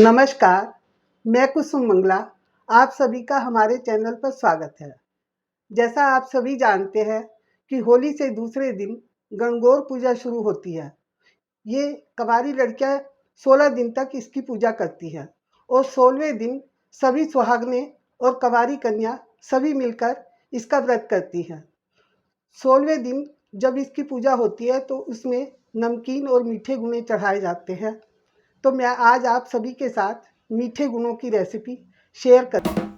नमस्कार, मैं कुसुम मंगला। आप सभी का हमारे चैनल पर स्वागत है। जैसा आप सभी जानते हैं कि होली से दूसरे दिन गणगौर पूजा शुरू होती है। ये कबारी लड़कियां 16 दिन तक इसकी पूजा करती हैं और 16वें दिन सभी सुहागनें और कबारी कन्या सभी मिलकर इसका व्रत करती हैं। 16वें दिन जब इसकी पूजा होती है तो उसमें नमकीन और मीठे गुने चढ़ाए जाते हैं। तो मैं आज आप सभी के साथ मीठे गुनों की रेसिपी शेयर कर।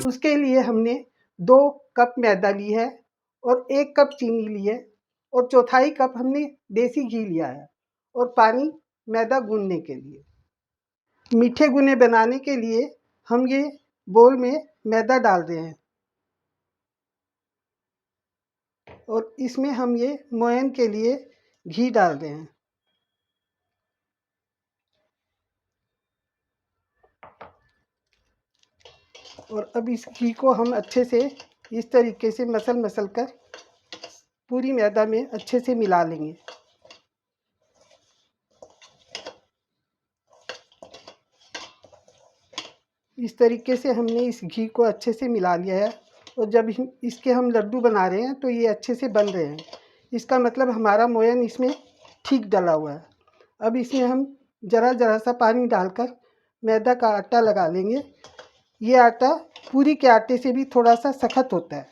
उसके लिए हमने 2 कप मैदा ली है और 1 कप चीनी ली है और चौथाई कप हमने देसी घी लिया है और पानी मैदा गूंदने के लिए। मीठे गुने बनाने के लिए हम ये बोल में मैदा डाल रहे हैं और इसमें हम ये मोयन के लिए घी डाल रहे हैं। और अब इस घी को हम अच्छे से इस तरीके से मसल कर पूरी मैदा में अच्छे से मिला लेंगे। इस तरीके से हमने इस घी को अच्छे से मिला लिया है और जब इसके हम लड्डू बना रहे हैं तो ये अच्छे से बन रहे हैं। इसका मतलब हमारा मोयन इसमें ठीक डला हुआ है। अब इसमें हम ज़रा सा पानी डालकर मैदा का आटा लगा लेंगे। ये आटा पूरी के आटे से भी थोड़ा सा सख्त होता है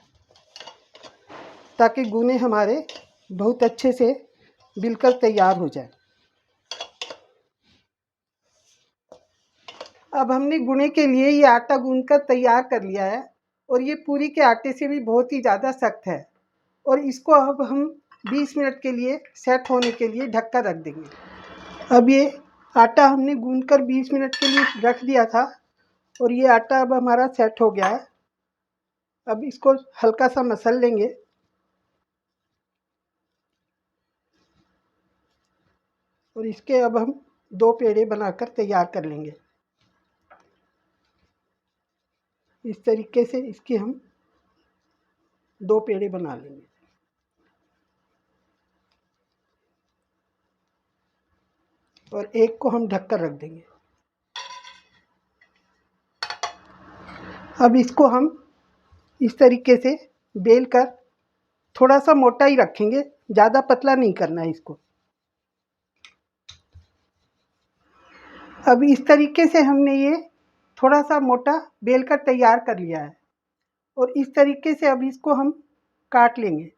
ताकि गुने हमारे बहुत अच्छे से बिल्कुल तैयार हो जाए। अब हमने गुने के लिए ये आटा गूंदकर तैयार कर लिया है और ये पूरी के आटे से भी बहुत ही ज़्यादा सख्त है और इसको अब हम 20 मिनट के लिए सेट होने के लिए ढक कर रख देंगे। अब ये आटा हमने गूंदकर 20 मिनट के लिए रख दिया था और ये आटा अब हमारा सेट हो गया है। अब इसको हल्का सा मसल लेंगे और इसके अब हम 2 पेड़े बनाकर तैयार कर लेंगे। इस तरीके से इसके हम 2 पेड़े बना लेंगे। और एक को हम ढक कर रख देंगे। अब इसको हम इस तरीके से बेल कर थोड़ा सा मोटा ही रखेंगे, ज़्यादा पतला नहीं करना है इसको। अब इस तरीके से हमने ये थोड़ा सा मोटा बेल कर तैयार कर लिया है और इस तरीके से अब इसको हम काट लेंगे।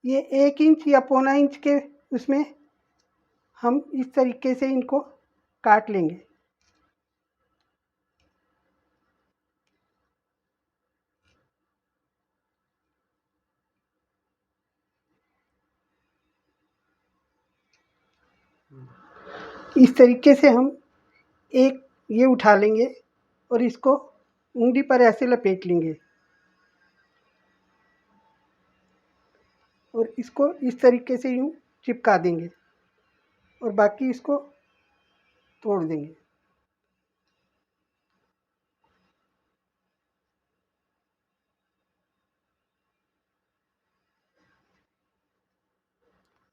ये 1 इंच या पौना इंच के उसमें हम इस तरीके से इनको काट लेंगे। इस तरीके से हम एक ये उठा लेंगे और इसको उंगली पर ऐसे लपेट लेंगे और इसको इस तरीके से यूँ चिपका देंगे और बाकी इसको तोड़ देंगे।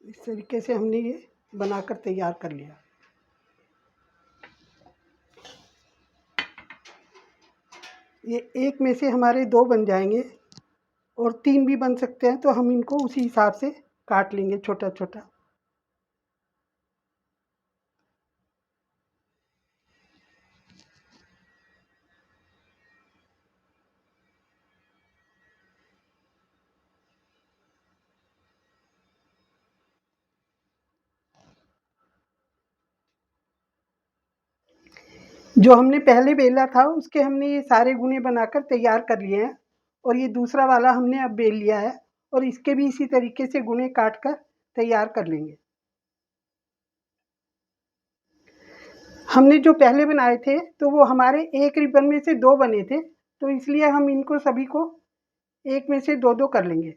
इस तरीके से हमने ये बनाकर तैयार कर लिया। ये एक में से हमारे 2 बन जाएंगे और 3 भी बन सकते हैं, तो हम इनको उसी हिसाब से काट लेंगे छोटा छोटा। जो हमने पहले बेला था उसके हमने ये सारे गुने बनाकर तैयार कर लिए हैं और ये दूसरा वाला हमने अब बेल लिया है और इसके भी इसी तरीके से गुने काट कर तैयार कर लेंगे। हमने जो पहले बनाए थे तो वो हमारे एक रिबन में से 2 बने थे, तो इसलिए हम इनको सभी को एक में से 2-2 कर लेंगे।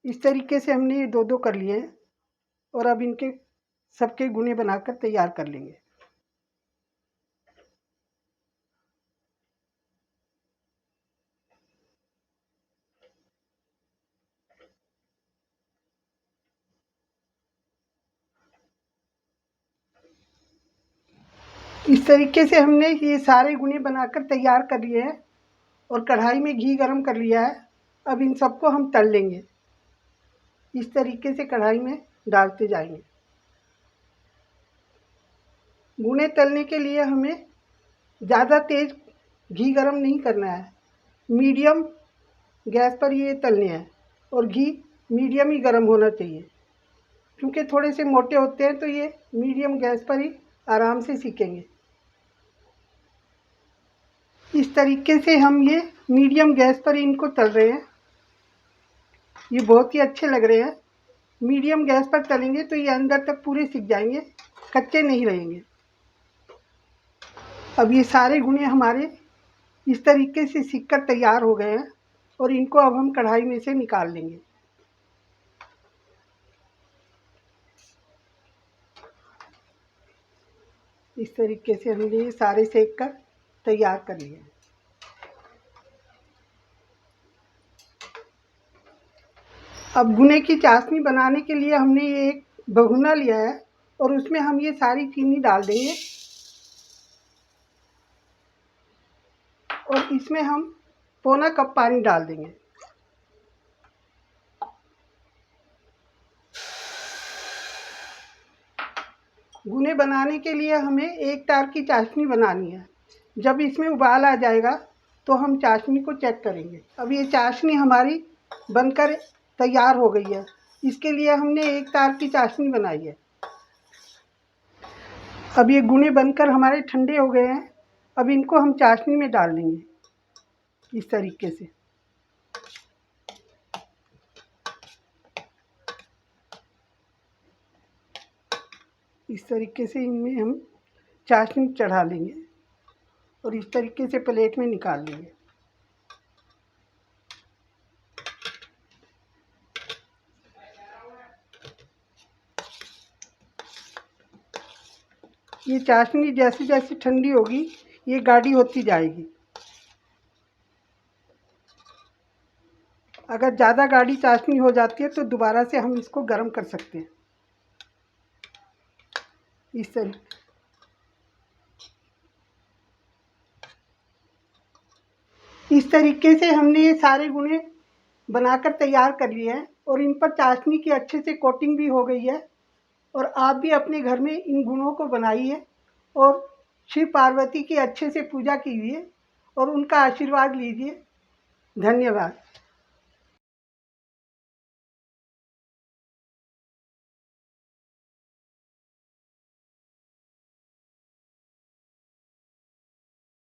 इस तरीके से हमने ये 2-2 कर लिए हैं और अब इनके सबके गुने बनाकर तैयार कर लेंगे। इस तरीके से हमने ये सारे गुने बनाकर तैयार कर लिए हैं और कढ़ाई में घी गरम कर लिया है। अब इन सबको हम तल लेंगे। इस तरीके से कढ़ाई में डालते जाएंगे। गुने तलने के लिए हमें ज़्यादा तेज़ घी गरम नहीं करना है, मीडियम गैस पर ये तलने हैं और घी मीडियम ही गरम होना चाहिए, क्योंकि थोड़े से मोटे होते हैं तो ये मीडियम गैस पर ही आराम से सीखेंगे। इस तरीके से हम ये मीडियम गैस पर इनको तल रहे हैं। ये बहुत ही अच्छे लग रहे हैं। मीडियम गैस पर तलेंगे तो ये अंदर तक पूरे सिक जाएंगे, कच्चे नहीं रहेंगे। अब ये सारे गुने हमारे इस तरीके से सिक कर तैयार हो गए हैं और इनको अब हम कढ़ाई में से निकाल लेंगे। इस तरीके से हमने ये सारे सेक कर तैयार कर लिए। अब गुने की चाशनी बनाने के लिए हमने ये एक भगोना लिया है और उसमें हम ये सारी चीनी डाल देंगे और इसमें हम पौना कप पानी डाल देंगे। गुने बनाने के लिए हमें एक तार की चाशनी बनानी है। जब इसमें उबाल आ जाएगा तो हम चाशनी को चेक करेंगे। अब ये चाशनी हमारी बनकर तैयार हो गई है। इसके लिए हमने एक तार की चाशनी बनाई है। अब ये गुने बनकर हमारे ठंडे हो गए हैं। अब इनको हम चाशनी में डाल लेंगे इस तरीके से। इस तरीके से इनमें हम चाशनी चढ़ा लेंगे और इस तरीके से प्लेट में निकाल लेंगे। ये चाशनी जैसे जैसे ठंडी होगी ये गाढ़ी होती जाएगी। अगर ज़्यादा गाढ़ी चाशनी हो जाती है तो दोबारा से हम इसको गर्म कर सकते हैं। इस तरीके से हमने ये सारे गुने बनाकर तैयार कर लिए हैं और इन पर चाशनी की अच्छे से कोटिंग भी हो गई है। और आप भी अपने घर में इन गुणों को बनाइए और शिव पार्वती की अच्छे से पूजा कीजिए और उनका आशीर्वाद लीजिए। धन्यवाद।